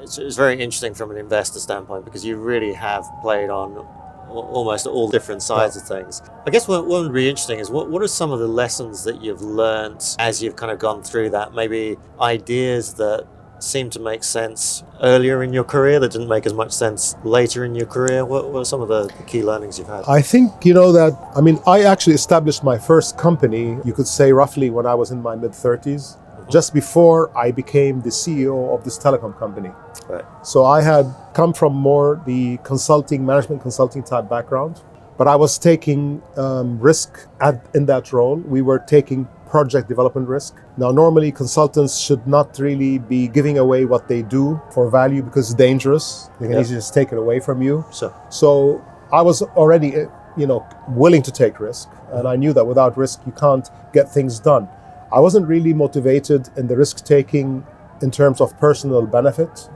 It's very interesting from an investor standpoint because you really have played on almost all different sides of things. I guess what would be interesting is what are some of the lessons that you've learned as you've kind of gone through that? Maybe ideas that seem to make sense earlier in your career that didn't make as much sense later in your career? What are some of the key learnings you've had? I think, I actually established my first company, you could say roughly when I was in my mid-30s, just before I became the CEO of this telecom company. Right. So I had come from more the management consulting type background, but I was taking risk in that role. We were taking project development risk. Now, normally consultants should not really be giving away what they do for value because it's dangerous. They can easily just take it away from you. So I was already, willing to take risk. And I knew that without risk, you can't get things done. I wasn't really motivated in the risk taking in terms of personal benefit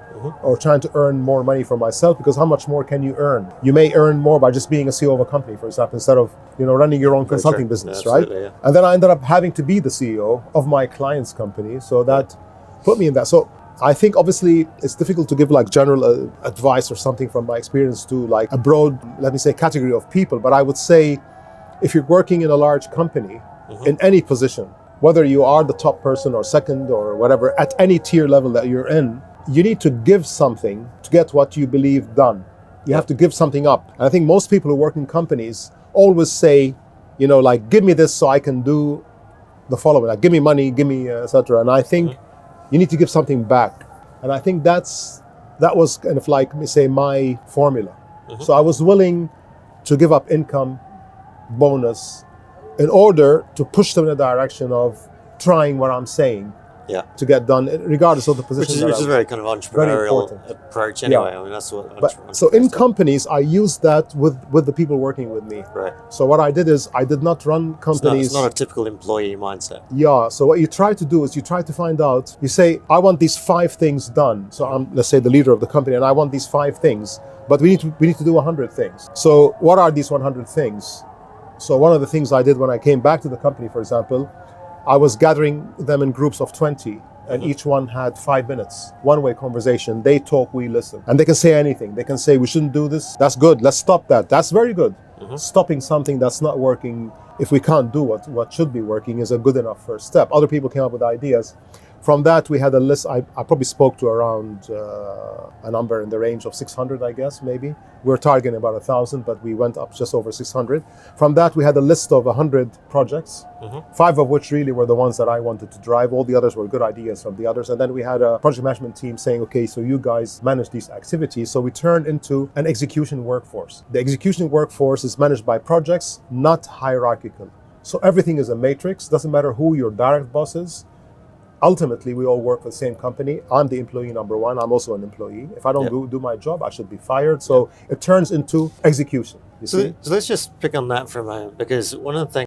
or trying to earn more money for myself, because how much more can you earn? You may earn more by just being a CEO of a company, for example, instead of running your own consulting business, right? Yeah. And then I ended up having to be the CEO of my client's company, so that put me in that. So I think obviously it's difficult to give like general advice or something from my experience to like a broad, let me say, category of people. But I would say if you're working in a large company in any position, whether you are the top person or second or whatever, at any tier level that you're in, you need to give something to get what you believe done. You have to give something up. And I think most people who work in companies always say, give me this so I can do the following, like give me money, give me, etc. And I think you need to give something back. And I think that was kind of like, let me say, my formula. So I was willing to give up income, bonus, in order to push them in the direction of trying what I'm saying to get done, regardless of the position. Which is a very kind of entrepreneurial approach anyway. I mean, that's what. So in companies, I used that with the people working with me. Right. So what I did is I did not run companies. It's not a typical employee mindset. Yeah. So what you try to do is you try to find out. You say, I want these 5 things done. So I'm, let's say, the leader of the company, and I want these 5 things. But we need to do 100 things. So what are these 100 things? So one of the things I did when I came back to the company, for example, I was gathering them in groups of 20, and each one had 5 minutes, one-way conversation. They talk, we listen. And they can say anything. They can say, we shouldn't do this. That's good. Let's stop that. That's very good. Stopping something that's not working, if we can't do what should be working, is a good enough first step. Other people came up with ideas. From that, we had a list. I probably spoke to around a number in the range of 600, I guess, maybe. We're targeting about 1,000, but we went up just over 600. From that, we had a list of 100 projects, 5 of which really were the ones that I wanted to drive. All the others were good ideas from the others. And then we had a project management team saying, okay, so you guys manage these activities. So we turned into an execution workforce. The execution workforce is managed by projects, not hierarchical. So everything is a matrix. Doesn't matter who your direct boss is. Ultimately, we all work for the same company. I'm the employee number 1. I'm also an employee. If I don't do my job, I should be fired. So it turns into execution. So let's just pick on that for a moment, because one of the things